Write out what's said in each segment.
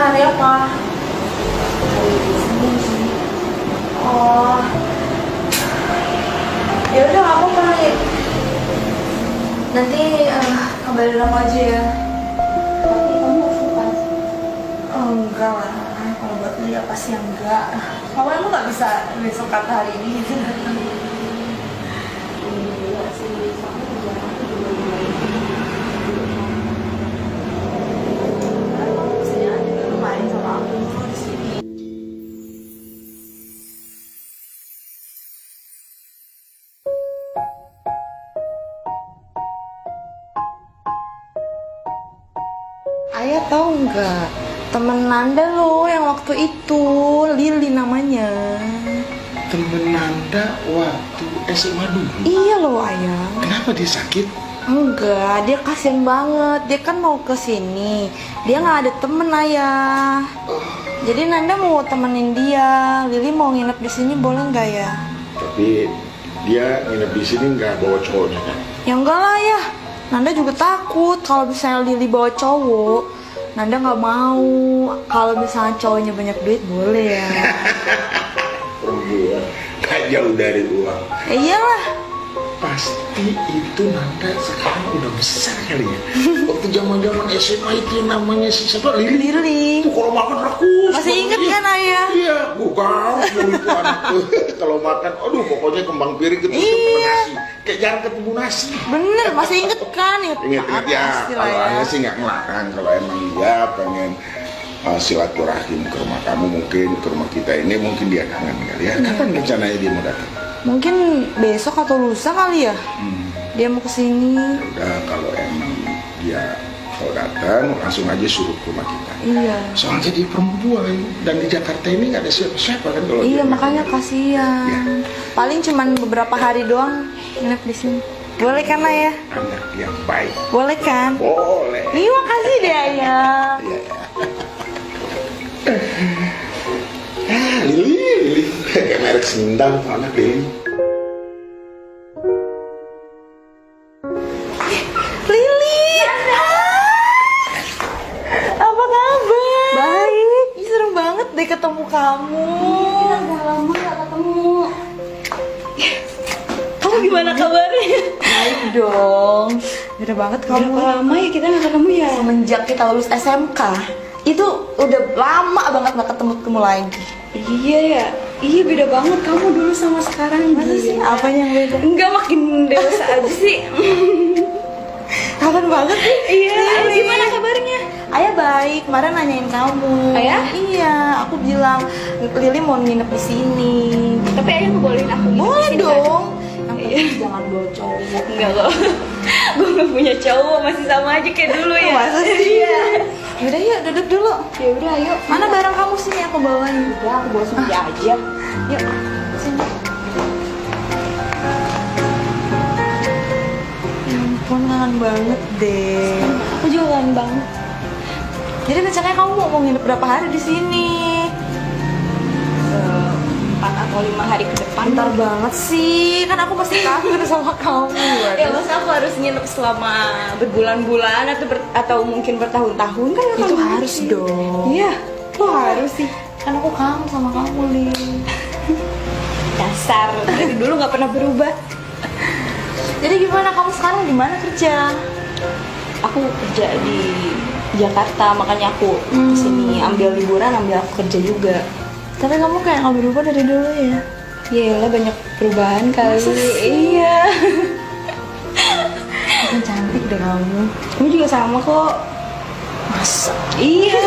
hari apa? Hari Senin sih. Oh, ya udah nggak apa-apa Lid. Nanti kabarin aku aja ya. Tapi kamu harus bukan. Oh, enggak lah, kalau buat Lid ya pasti enggak. Kamu emang nggak bisa besok kata hari ini gitu. Iya sih, soalnya kerjaan aku juga lumayan. Kamu kesini aja dulu main sama aku di sini. Ayah tahu nggak temen Nanda lo yang waktu itu Lili namanya. Temen Nanda waktu SMA dulu. Iya loh ayah. Kenapa dia sakit? Enggak, dia kasihan banget. Dia kan mau ke sini. Dia nggak ada temen ayah. Jadi Nanda mau temenin dia. Lili mau nginep di sini boleh nggak ya? Tapi dia nginep di sini nggak bawa cowoknya kan? Ya enggak lah ya. Nanda juga takut kalau misalnya Lili bawa cowok. Nanda nggak mau. Kalau misalnya cowoknya banyak duit boleh ya. Perempuan gak jauh dari uang. Iyalah. Pasti itu Nanda sekarang udah besar kali ya. Waktu zaman SMA itu yang namanya si siapa? Lili. Lili. Tuh kalau makan rakus. Masih inget kan ayah? Iya, bukan. Itu anak tuh kalau makan, aduh pokoknya kembang piring ketemu Iya. nasi. Kayak jarang ketemu nasi. Bener, masih inget kan? Ingat ya, Pasti lah kalau ya. Anda sih nggak ngelarang. Kalau emang dia pengen silaturahim ke rumah kamu, mungkin ke rumah kita ini, mungkin dia kangen kali ya. Kapan rencananya dia mau datang? Mungkin besok atau lusa kali ya. Dia mau kesini. Udah, kalau emang dia kalau datang langsung aja suruh ke rumah kita. Iya. Soalnya dia perempuan dan di Jakarta ini nggak ada siapa-siapa kan kalau Iya dia makanya makan. kasihan. Iya. Paling cuman beberapa hari doang nginep di sini. Boleh kan ayah? Anak yang baik. Boleh kan? Boleh. Iya makasih deh ayah. Iya. Lili, kayak merek sendal anak Lili. Lili. Apa kabar? Baik. Ih, serem banget deh ketemu kamu. Kita udah lama gak ketemu. Kamu gimana kabarnya? Baik dong. Beda banget kamu. Berapa lama ya kita gak ketemu ya? Semenjak kita lulus SMK, itu udah lama banget gak ketemu lagi. Iya ya. Iya beda banget kamu dulu sama sekarang. Masa sih? Gila. Apanya yang beda? Enggak, makin dewasa aja sih. Kangen banget nih. Iya, Lili. gimana kabarnya? Ayah baik, kemarin nanyain kamu. Ayah? Iya, aku bilang Lili mau nginep di sini. Tapi ayah ngebolehin aku nginep Boleh di sini, dong. kan? Yang Iya. penting jangan bawa cowok. Enggak kok. Gue gak punya cowok, masih sama aja kayak dulu ya. Masa sih? Iya. Yaudah yuk, duduk dulu. Ya udah ayo. Mana barang kamu sini aku bawain. Udah aku bawa sendiri aja. Yuk, sini. Ya ampun, kangen banget deh. Aku juga kangen banget. Jadi rencananya kamu mau nginep berapa hari di sini? 4 atau 5 hari ke depan. Bentar banget sih, kan aku masih kangen sama kamu. Ya masa aku harus nginep selama berbulan-bulan atau mungkin bertahun-tahun kan? Itu harus dong. Iya, kok harus sih? Kan aku kangen sama kamu, Lin. Dasar, dari dulu nggak pernah berubah. Jadi gimana kamu sekarang di mana kerja? Aku kerja di Jakarta, makanya aku kesini ambil liburan, ambil aku kerja juga. Tapi kamu kayak nggak berubah dari dulu ya? Yaelah, banyak perubahan kali. Masa sih? Iya. Kan cantik deh kamu. Kamu juga sama kok. Masa? Iya.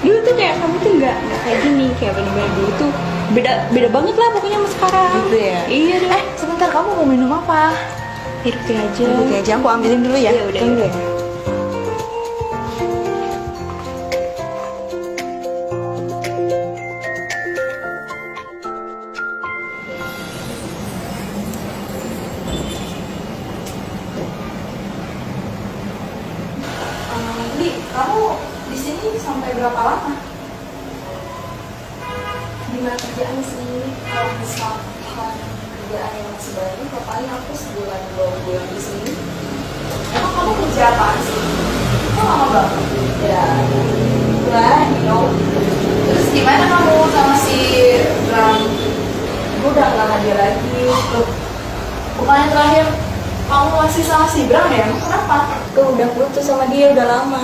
Dulu tuh kayak kamu tuh nggak kayak gini, kayak bener-bener dulu tuh beda banget lah pokoknya sama sekarang. Gitu ya? Iya deh. Sebentar, kamu mau minum apa? Hidup aja. Oke aja, aku ambilin dulu ya. Iya, udah. Tunggu ya. Li, kamu di sini sampai berapa lama? Gimana kerjaan sih? Kalau misalkan kerjaan yang masih baru, paling aku sebulan 2 bulan di sini. Emang kamu kerja apaan sih? Kok lama banget? Ya, Lah, Terus gimana kamu sama si Bram? gue udah gak sama dia lagi. Tuh, bukannya terakhir kamu masih sama si Bram ya? Emang kenapa? Gue udah putus sama dia udah lama.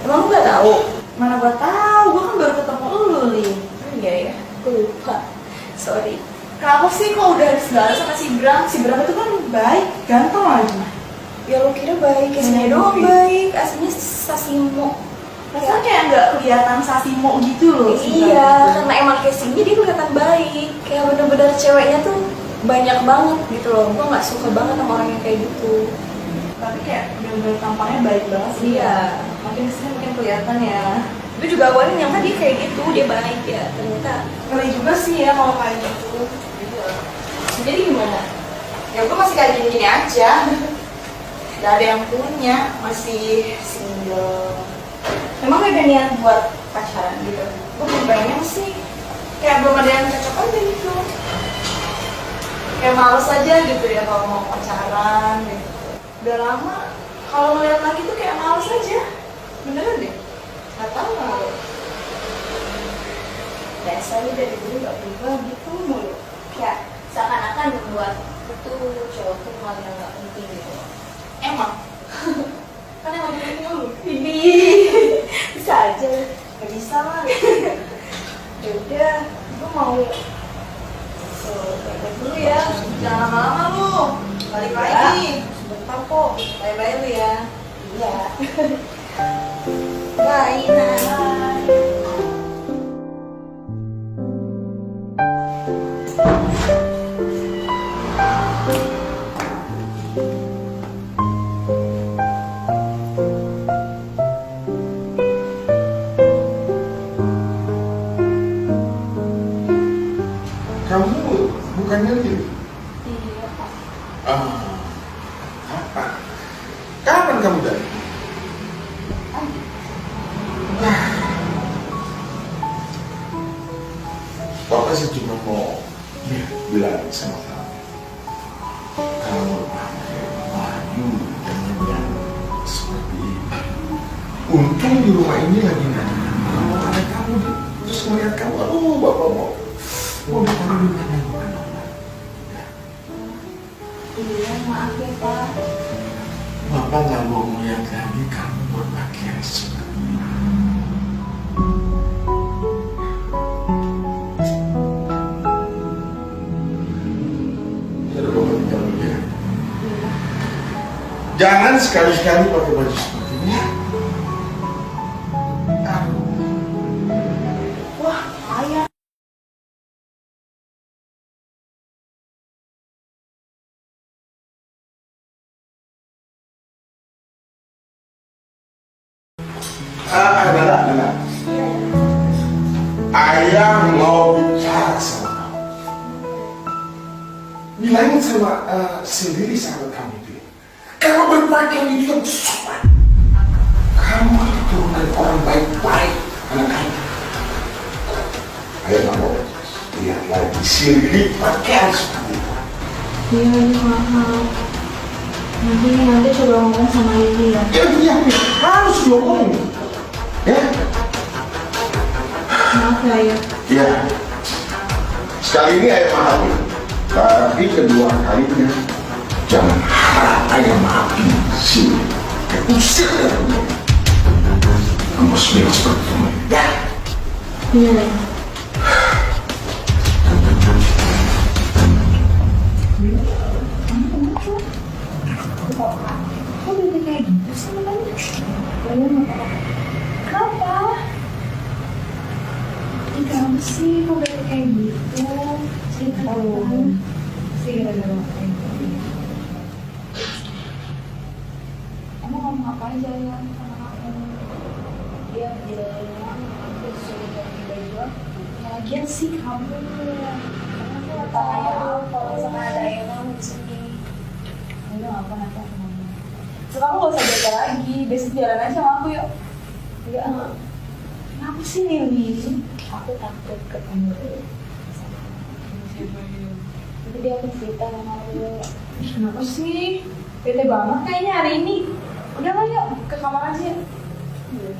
Emang lu gak tahu? Mana gua tahu, gua kan baru ketemu lu, Lin. Iya ya, gue lupa. Sorry. Kenapa sih kok udah segala sama si Bram? Si Bram itu kan baik, ganteng lagi. Ya lo kira baik, aslinya doang baik. Aslinya Sasimo. Rasanya kayak nggak kelihatan Sasimo gitu loh. si Iya, Bram. karena emang casingnya dia kelihatan baik. Kayak bener-bener ceweknya tuh banyak banget gitu loh. Gue gak suka banget sama orang yang kayak gitu. Tapi kayak bener-bener tampangnya baik banget sih. Iya. Makin kesini makin kelihatan ya. Gue juga awalnya nyangka dia kayak gitu, dia baik ya. Ternyata. Ngeri juga sih ya kalau kayak gitu. Jadi gimana? Ya gua masih kayak gini-gini aja. Gak ada yang punya, masih single. Emang gak ada niat buat pacaran gitu? Gue belum pengen sih, kayak belum ada yang cocok aja gitu. Kayak males aja gitu ya kalau mau pacaran gitu. Udah lama, kalau ngeliat lagi tuh kayak males aja. Beneran deh, gak tau malu. Biasanya dari dulu gak berubah gitu mulu. Kayak seakan-akan membuat itu cowok tuh hal yang gak penting gitu. Emang? Kan emang penting lu. Ini bisa aja. Gak bisa lah. Ya udah, gue mau balik dulu ya. Jangan lama-lama lu. Balik lagi. Sebentar kok. Bye-bye lu ya. Iya. Bye, Nay. Kamu bukannya Lili? Iya, Pak. Kapan? Kapan kamu dari? Papa sih cuma mau bilang sama kamu. Kamu pakai baju dengan yang seperti ini. Untung di rumah ini lagi nggak ada kamu. Terus melihat kamu, aduh bapak mau ditaruh di mana? Iya, maaf ya, Pak. Bapak nggak mau melihat lagi kamu berpakaian seperti ini. Jadi bapak tinggal dulu ya. Jangan sekali-sekali pakai baju seperti ini. Aduh. Wah, ayah. Anak. Ayah mau bicara sama kamu. Bilangin sama sendiri sahabat kamu itu. Kalau berpakaian itu yang sopan. Kamu itu turunan orang baik-baik, anak kamu. Ayah nggak mau lihat lagi sendiri pakaian seperti itu. Iya, ini maaf. Nanti coba ngomong sama Lili ya. Ya, harus diomongin. Ya? Maaf ya, ayah. Iya. Sekali ini ayah pahami. Tapi kedua kalinya jangan harap ayah maafin sini. Usir dari rumah. Kamu harus bilang seperti itu. Ya? Iya, ayah. Kok bete kayak gitu sih makanya? Kenapa? Ih, kamu sih kok bete kayak gitu? Cerita dong. Sih gara-gara apa ini? Emang ngomong apa aja ya sama aku? Dia bilang aku suruh ganti baju aku. Ya lagian sih kamu. Karena aku gak tahu kalau sama ada yang kamu di sini. Udah apa nanti aku ngomong. Sekarang gak usah jaga lagi, besok jalan aja sama aku yuk. Iya. Kenapa sih Lili? Aku takut ketemu sama Tapi dia aku cerita sama aku. Kenapa sih? Bete banget kayaknya hari ini. Udah lah yuk, ke kamar aja. Iya.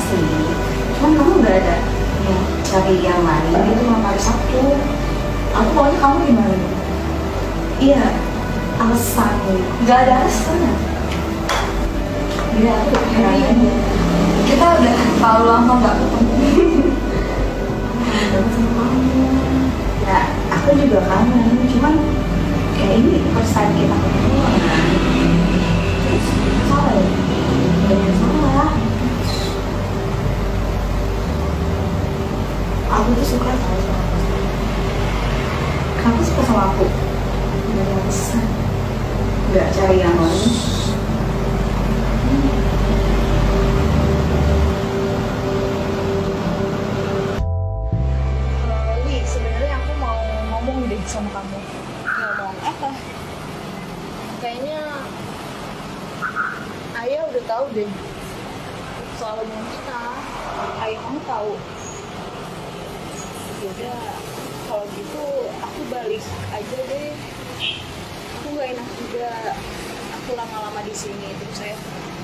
sih, cuman kamu nggak ada yang cari yang lain itu cuma hari Sabtu. Aku maunya kamu gimana? Iya, alasan Gak ada alasan. dia aku kepikiran aja. Kita udah terlalu lama nggak ketemu. Kangen sama kamu. Ya, aku juga kangen, cuman kayak ini first time kita ketemu. Terus salah ya? Gak salah. Aku tuh suka tau sama kamu. Kamu suka sama aku? Gak ada alasan. Gak cari yang lain. Li, sebenarnya aku mau ngomong deh sama kamu. Ngomong apa? Kayaknya Ayah udah tahu deh soal hubungan kita. Ayah kamu tahu. Yaudah, kalau gitu aku balik aja deh. Aku gak enak juga. Aku lama-lama di sini terus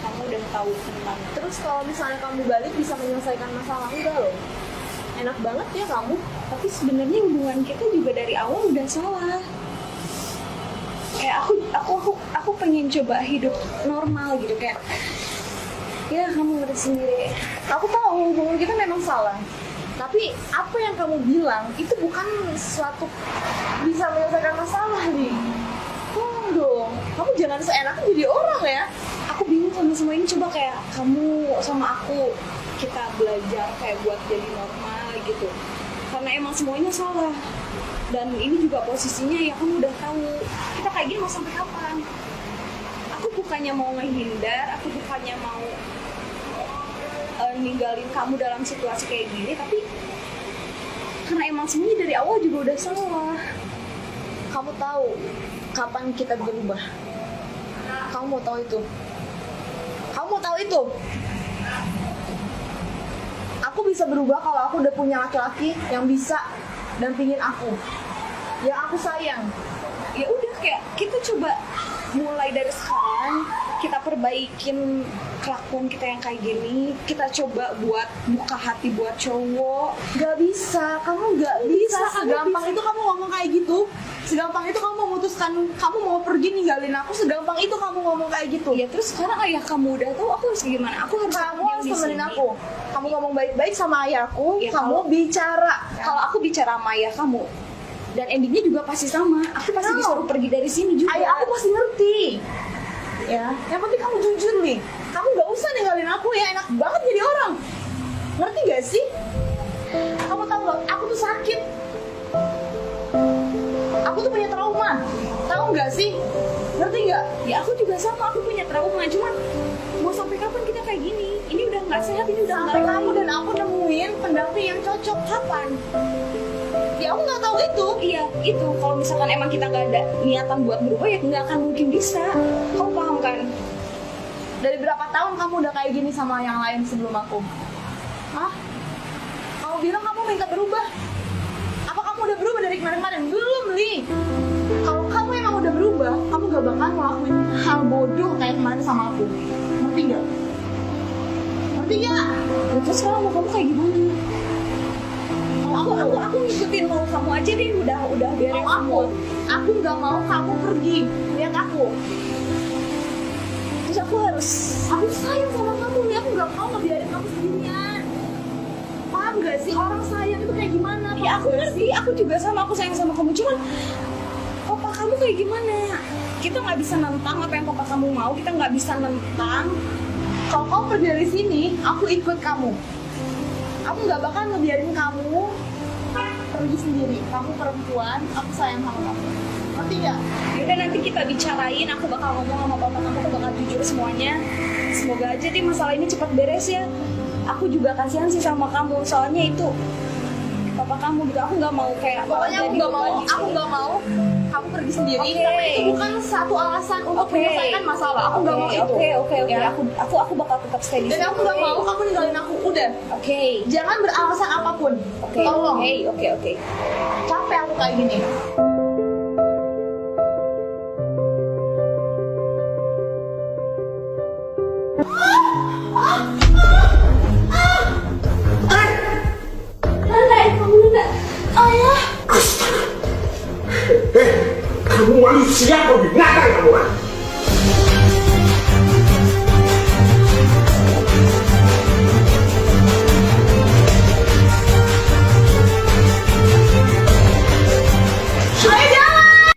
kamu udah tahu tentang. Terus kalau misalnya kamu balik bisa menyelesaikan masalah enggak loh? Enak banget ya kamu. Tapi sebenarnya hubungan kita juga dari awal udah salah. Kayak aku pengen coba hidup normal gitu kayak. Ya kamu ngerti sendiri. Aku tahu hubungan kita memang salah. Tapi apa yang kamu bilang itu bukan sesuatu bisa menyelesaikan masalah nih. Tolong dong, kamu jangan seenaknya jadi orang ya. Aku bingung sama semua ini. Coba kayak kamu sama aku kita belajar kayak buat jadi normal gitu. Karena emang semuanya salah. Dan ini juga posisinya ya kamu udah tahu. Kita kayak gini mau sampai kapan? Aku bukannya mau menghindar, aku bukannya mau ninggalin kamu dalam situasi kayak gini, tapi karena emang semuanya dari awal juga udah salah. Kamu tahu kapan kita berubah? Kamu mau tahu itu? Kamu mau tahu itu? Aku bisa berubah kalau aku udah punya laki-laki yang bisa dampingin aku, yang aku sayang. Ya udah kayak kita coba mulai dari sekarang, kita perbaikin kelakuan kita yang kayak gini. Kita coba buat buka hati buat cowok. Gak bisa, kamu gak bisa. Segampang bisa. itu kamu ngomong kayak gitu. Segampang itu kamu memutuskan kamu mau pergi ninggalin aku. Segampang itu kamu ngomong kayak gitu. Ya terus sekarang ayah kamu udah tahu, aku harus gimana? Aku harus Kamu diam harus di temenin sini. aku. Kamu ngomong baik-baik sama ayahku. Ya, Kamu bicara. Kalau aku bicara sama ayah kamu, dan endingnya juga pasti sama. Aku pasti No. disuruh pergi dari sini juga. Ayah aku pasti ngerti. Ya, yang penting kamu jujur nih. Kamu gak usah ninggalin aku ya. Enak banget jadi orang. Ngerti gak sih? Kamu tahu gak? Aku tuh sakit. Aku tuh punya trauma. Tahu gak sih? Ngerti gak? Ya aku juga sama, aku punya trauma. Cuman mau sampai kapan kita kayak gini? Ini udah nggak sehat, ini udah Sampai nggak kamu baik. dan aku nemuin pendamping yang cocok. Kapan? Ya aku gak tahu itu. Iya, itu kalau misalkan emang kita nggak ada niatan buat berubah ya nggak akan mungkin bisa. Kamu paham kan? Dari berapa tahun kamu udah kayak gini sama yang lain sebelum aku? Hah? Kamu bilang kamu minta berubah? Apa kamu udah berubah dari kemarin-kemarin? Belum, Li. Kalau kamu emang udah berubah, kamu gak bakal ngelakuin hal bodoh kayak kemarin sama aku. Ngerti gak? Ngerti gak? Ya, terus sekarang mau kamu kayak gimana? Aku ngikutin mau kamu aja deh, udah biarin Mau aku gak mau kamu pergi. Lihat aku. Terus aku harus Aku sayang sama kamu, Li. Aku gak mau ngebiarin kamu sendirian. Paham gak sih orang sayang itu kayak gimana? ya aku ngerti, aku juga sama, aku sayang sama kamu. Cuman papa kamu kayak gimana? Kita nggak bisa nentang apa yang papa kamu mau, kita nggak bisa nentang. Kalau kamu pergi dari sini, aku ikut kamu. Aku nggak bakal ngebiarin kamu pergi sendiri. Kamu perempuan, aku sayang sama kamu. Ngerti nggak? Yaudah nanti kita bicarain, aku bakal ngomong sama papa kamu, aku bakal jujur semuanya. Semoga aja deh masalah ini cepat beres ya. Aku juga kasihan sih sama kamu, soalnya itu papa kamu gitu. Aku nggak mau kayak Pokoknya aku jadi nggak mau. beban di Aku sini. nggak mau kamu pergi sendiri. Oke. Karena itu bukan satu alasan untuk Oke. menyelesaikan masalah. Aku nggak mau itu. Oke. Ya. Aku bakal tetap stay di sini. Dan aku nggak mau kamu ninggalin aku. Udah. Oke. Jangan beralasan apapun. Oke. Tolong. Oke. Capek aku kayak gini.